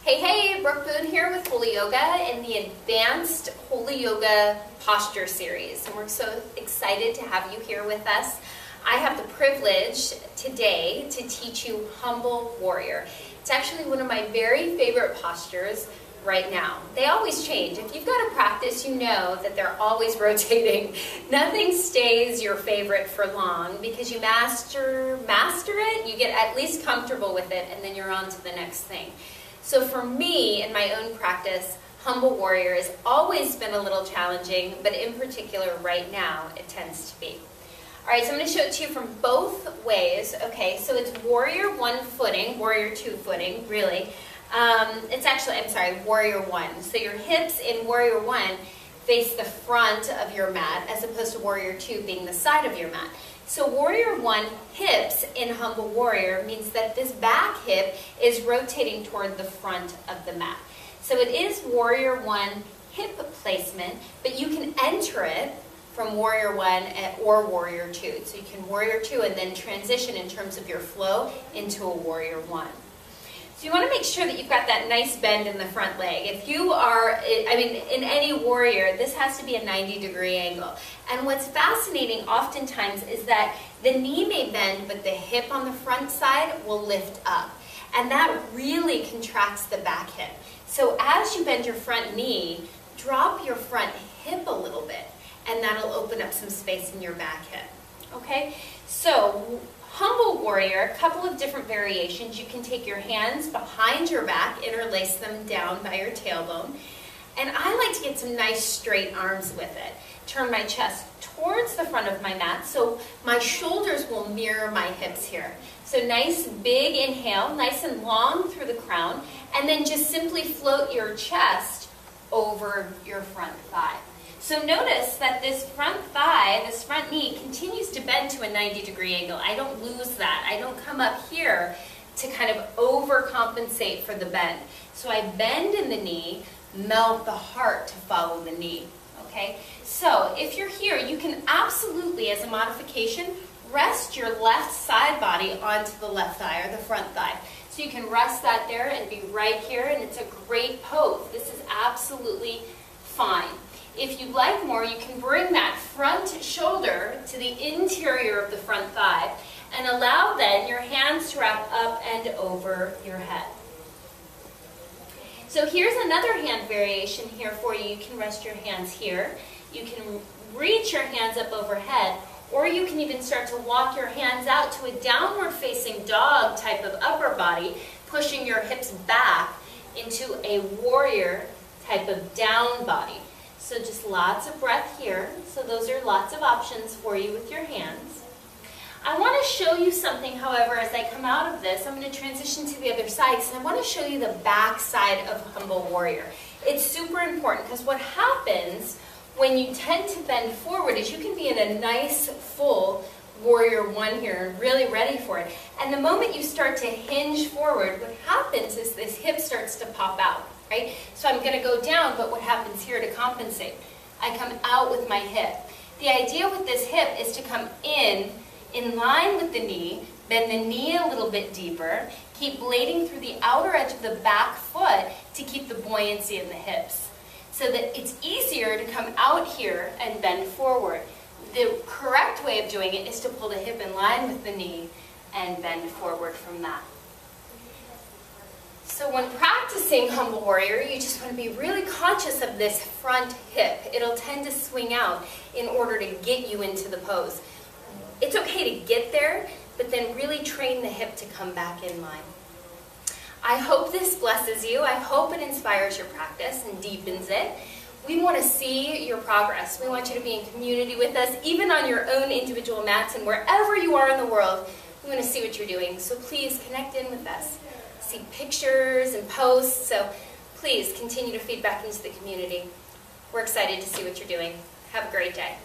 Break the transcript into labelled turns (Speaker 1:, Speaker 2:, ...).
Speaker 1: Hey, Brooke Boone here with Holy Yoga in the Advanced Holy Yoga Posture Series. And we're so excited to have you here with us. I have the privilege today to teach you Humble Warrior. It's actually one of my very favorite postures right now. They always change. If you've got a practice, you know that they're always rotating. Nothing stays your favorite for long because you master it, you get at least comfortable with it, and then you're on to the next thing. So for me, in my own practice, Humble Warrior has always been a little challenging, but in particular right now, it tends to be. All right, so I'm going to show it to you from both ways. Okay, so it's Warrior 1 footing, Warrior 2 footing, really. It's actually, I'm sorry, Warrior 1. So your hips in Warrior 1 face the front of your mat, as opposed to Warrior 2 being the side of your mat. So Warrior 1 hips in Humble Warrior means that this back hip is rotating toward the front of the mat. So it is Warrior 1 hip placement, but you can enter it from Warrior 1 or Warrior 2. So you can Warrior 2 and then transition in terms of your flow into a Warrior 1. So you want to make sure that you've got that nice bend in the front leg. If you are, in any warrior, this has to be a 90-degree angle. And what's fascinating oftentimes is that the knee may bend, but the hip on the front side will lift up. And that really contracts the back hip. So as you bend your front knee, drop your front hip a little bit, and that'll open up some space in your back hip. Okay? So Humble Warrior, a couple of different variations. You can take your hands behind your back, interlace them down by your tailbone. And I like to get some nice straight arms with it. Turn my chest towards the front of my mat so my shoulders will mirror my hips here. So nice big inhale, nice and long through the crown, and then just simply float your chest over your front thigh. So notice that this front thigh, this front knee, continues to bend to a 90-degree angle. I don't lose that. I don't come up here to kind of overcompensate for the bend. So I bend in the knee, melt the heart to follow the knee. Okay? So if you're here, you can absolutely, as a modification, rest your left side body onto the left thigh or the front thigh. So you can rest that there and be right here, and it's a great pose. This is absolutely fine. If you'd like more, you can bring that front shoulder to the interior of the front thigh and allow then your hands to wrap up and over your head. So here's another hand variation here for you. You can rest your hands here. You can reach your hands up overhead, or you can even start to walk your hands out to a downward facing dog type of upper body, pushing your hips back into a warrior type of down body. So just lots of breath here. So those are lots of options for you with your hands. I want to show you something, however, as I come out of this. I'm going to transition to the other side because I want to show you the back side of Humble Warrior. It's super important because what happens when you tend to bend forward is you can be in a nice full Warrior 1 here and really ready for it. And the moment you start to hinge forward, what happens is this hip starts to pop out. Right? So I'm going to go down, but what happens here to compensate? I come out with my hip. The idea with this hip is to come in line with the knee, bend the knee a little bit deeper, keep blading through the outer edge of the back foot to keep the buoyancy in the hips. So that it's easier to come out here and bend forward. The correct way of doing it is to pull the hip in line with the knee and bend forward from that. So when practicing Humble Warrior, you just want to be really conscious of this front hip. It'll tend to swing out in order to get you into the pose. It's okay to get there, but then really train the hip to come back in line. I hope this blesses you. I hope it inspires your practice and deepens it. We want to see your progress. We want you to be in community with us, even on your own individual mats and wherever you are in the world. We want to see what you're doing. So please connect in with us. See pictures and posts, so please continue to feed back into the community. We're excited to see what you're doing. Have a great day.